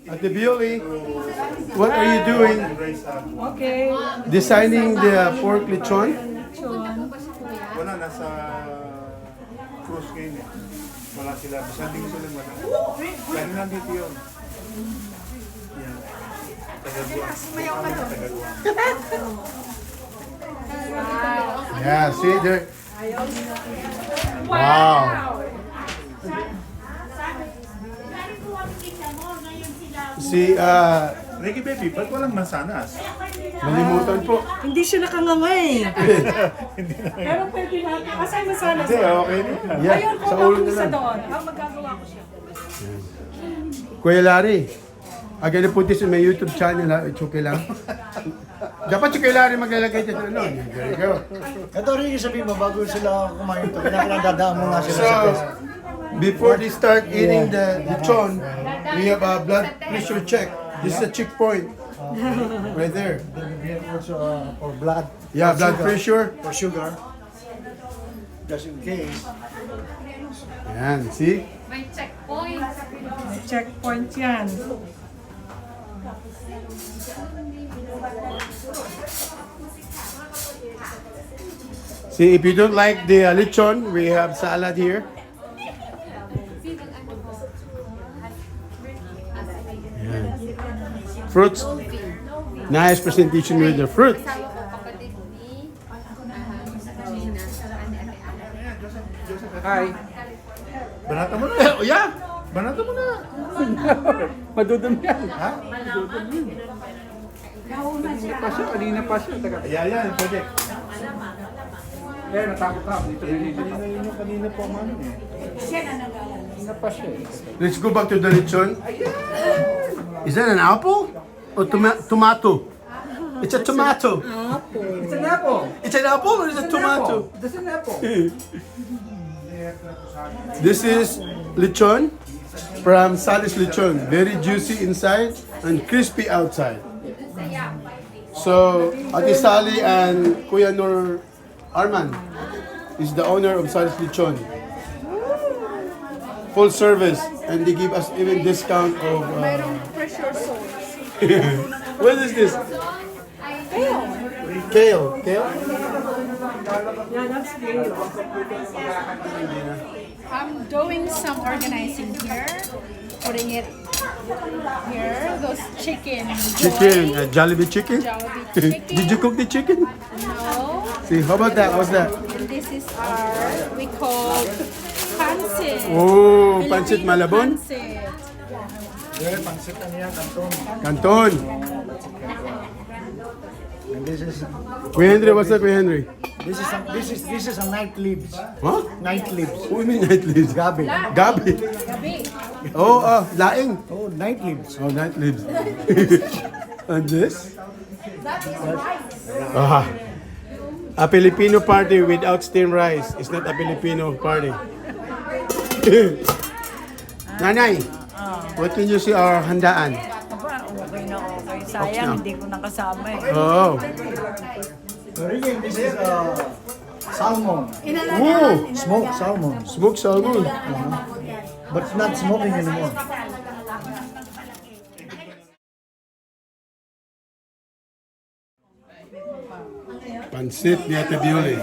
Ate Bioli, what are you doing? Okay. Designing the pork lechon? Wala, nasa cruise ngayon eh. Wala sila. Basta hindi ko sila wala. Kaya nandito yun. Yan. Tagaduan. Tagaduan. Yeah, see there. Wow. Si, Ricky Baby, ba't walang mansanas? nalimutan po. Hindi siya nakangangay. Pero pwede natin. Asan mo sana? Hindi, okay na. Yeah, Ayun, sa kung ulo ako na isa lang. doon. Magagawa ko siya. Kuya Larry, I'm gonna put this in my YouTube channel ha. It's okay lang. Dapat si Kuya Larry maglalagay dito. Ano? There you go. Ito rin yung sabihin mo, bago sila kumain ito, dadaan mo nga sila sa So, test. before they start eating the lechon, we have a blood pressure check. This is a checkpoint. Right there. Also for blood. Yeah, for blood sugar, pressure. For sugar. Just in case. Yan, see? May checkpoint. May checkpoint yan. See, if you don't like the lechon, we have salad here. Yan. Fruits. Nice presentation with the fruit. Kasama ko kapatid ni Gina. Hi. Banata mo na. Oh, yeah. Banata mo na. Madudum yan. Ha? Kanina pa siya. Taga. Yan, pwede. Eh, natakot ako. Dito rin. Kanina po man eh. Kanina pa siya. Let's go back to the lechon. Is that an apple or tomato? It's a tomato. It's an apple. It's an apple or is it a tomato? It's an apple. This is lechon from Sally's Lechon. Very juicy inside and crispy outside. So, Ate Sally and Kuya Nur Arman is the owner of Sally's Lechon. Full service, and they give us even discount of. Pressure sauce. What is this? Kale. Kale? Yeah, that's great. I'm doing some organizing here. Putting it here. Those chicken. Chicken, Jollibee chicken. Jollibee chicken. Did you cook the chicken? No. See, how about that? What's that? And this is our, we call pancit. Oh, Philippine pancit malabon? Pancit. Yeah, pansit na niya, kanton. Canton. And this is Kuya Henry, what's that, Kuya Henry? this is a night leaves. Huh? Night leaves. What do you mean night leaves? Gabi. Gabi. Gabi. Oh, laing. Oh, night leaves. Oh, night leaves. And this? That is rice. Ah. A Filipino party without steamed rice is not a Filipino party. Nanay, what can you see our handaan? Aba, okay na okay. Sayang, hindi ko nakasama eh. Oh. Really, this is salmon. Oh, Smoked salmon. smoked salmon. But it's not smoking anymore. Pansit ni Ate Bioli.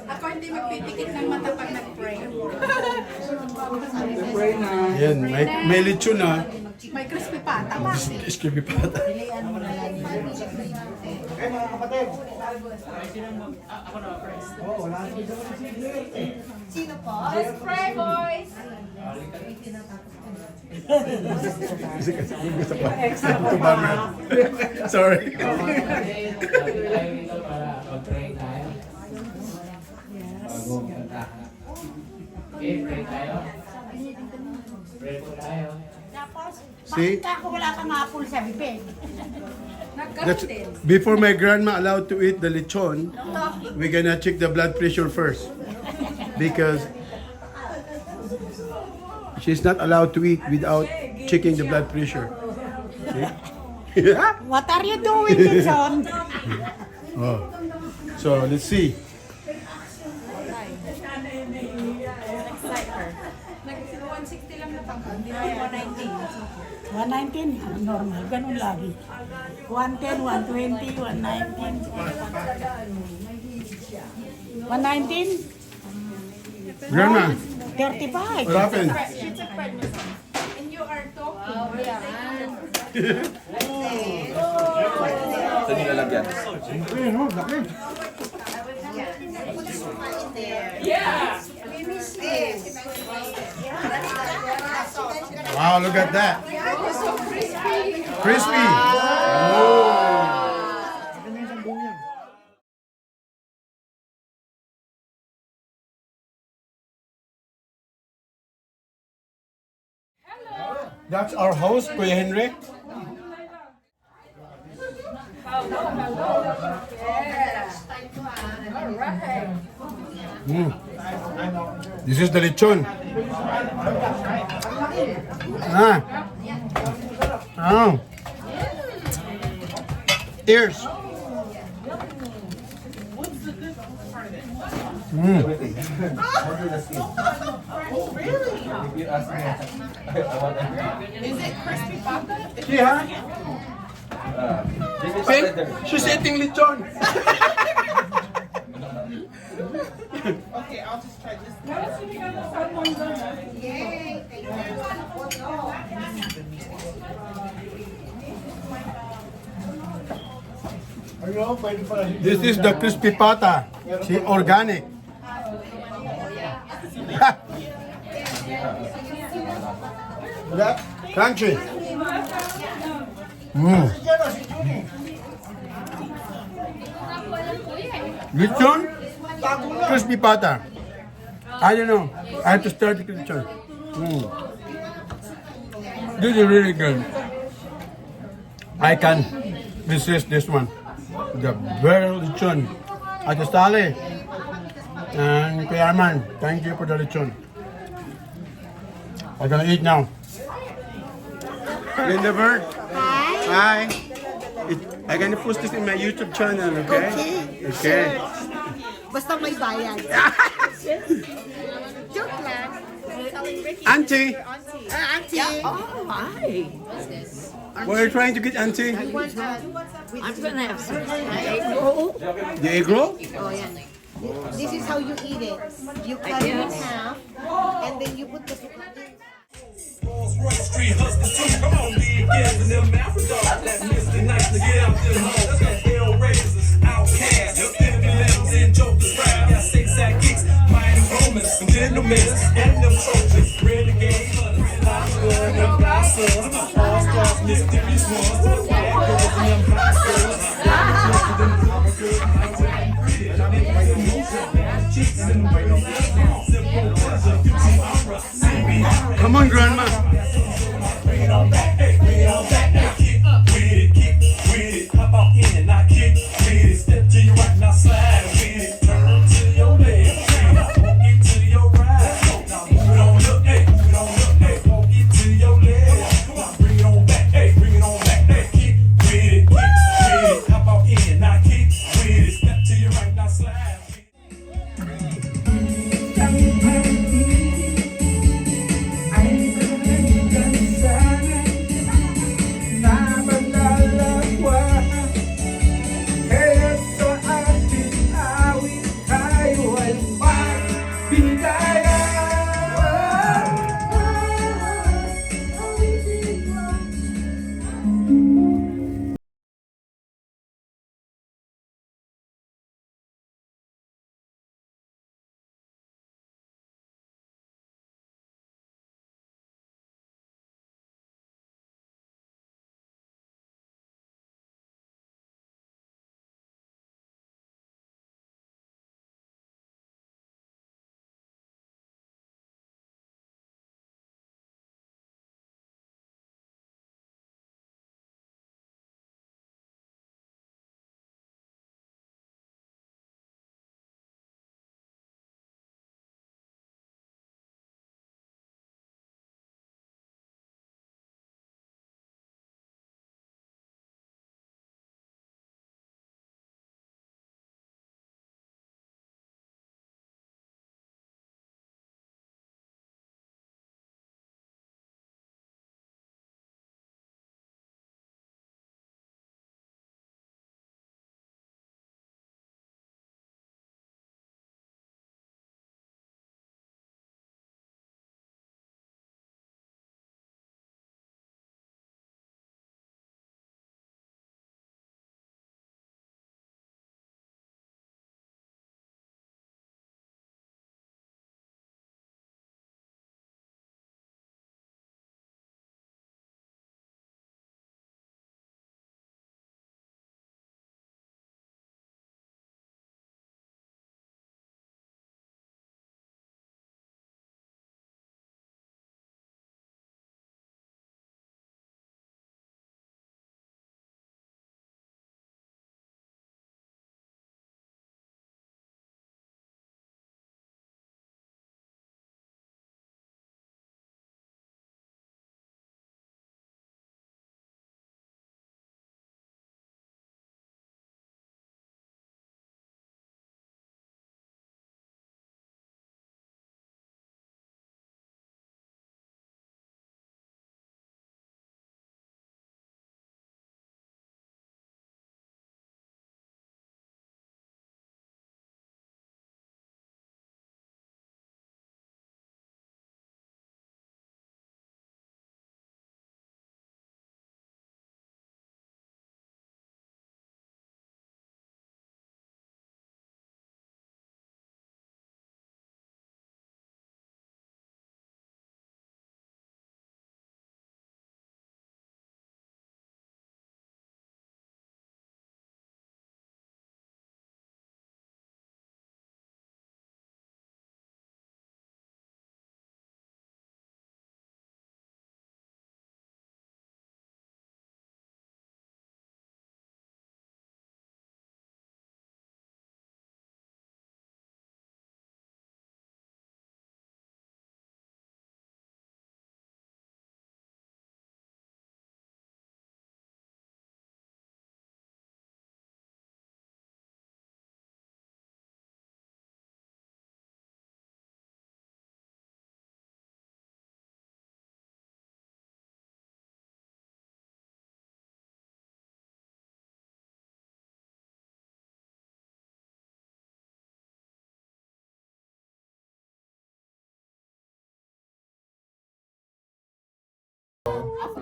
Ako hindi magpipikit ng mata pag nag-pray. Yan, may lechon na. May crispy pa, tama. Crispy pata. Let's pray, boys! Sorry. See? Kako wala kang apple sa bibig. That's, before my grandma allowed to eat the lechon, we're gonna check the blood pressure first. Because she's not allowed to eat without checking the blood pressure. See? Yeah? What are you doing, Jason? Oh. So let's see. Nag-160 lang na tangkad. Hindi na 190. 119, normal. Ganun lagi. 110, 120, 119. 119? Grandma, 35. what happened? And you are talking. Oh, yeah. Ito nyo lalagyan. Ayun, oh, laki. Wow, look at that. Crispy. That's our host, Kuya Henry. This is the lechon. Ah. Oh. Ears. Yeah. See? She's eating lechon. Ayun, pwede pala. This is the crispy pata. See, organic. Crunchy. Lechon, crispy pata. I don't know. I have to start the lechon. This is really good. I can resist this one. The very lechon. Ate Sally and Kuya Arman, thank you for the lechon. I'm gonna eat now. Linda Bird. Hi. I'm gonna post this in my YouTube channel, okay? Okay. Basta may bayad. Joke lang. Auntie, Auntie. what are you trying to get, Auntie? I'm gonna have some. The egg roll? Oh, yeah. This is how you eat it. You cut it in half, and then you put the Street hustlers too. Come on, leave kids and them Africans that miss the night to get out them hoes. Got hell raisers, outcasts, enemy lambs and jokers. Rap got six-sack geeks, mighty Romans, and gentlemen, and them Trojans. Renegade hunters, Oscar, them gossers, all-stars, mysterious ones. Bad girls and them hot girls. Them drama girls, I take bridge. And them white motion, cheeks and them white simple pleasure, beauty aura, CBR. Come on, Grandma. Bring it on back, hey, bring it on back. Now kick with it, hop out in and I kick with it. Step to your right, now slide with it. Turn to your left, walk it to your right. Now move it on up, hey, move it on up, hey, walk it to your left. Now bring it on back, hey, bring it on back, hey, kick with it, hop out in, now kick with it. Step to your right, now slide with it.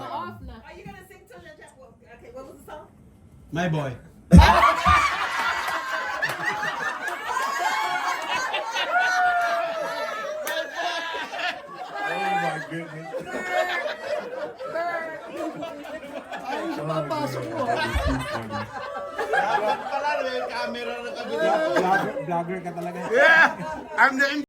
Off na. Are you gonna sing to the okay, what was the song? My boy. Oh my goodness. Dapat pala, may camera na kami dito. Vlogger ka talaga. Yeah! I'm the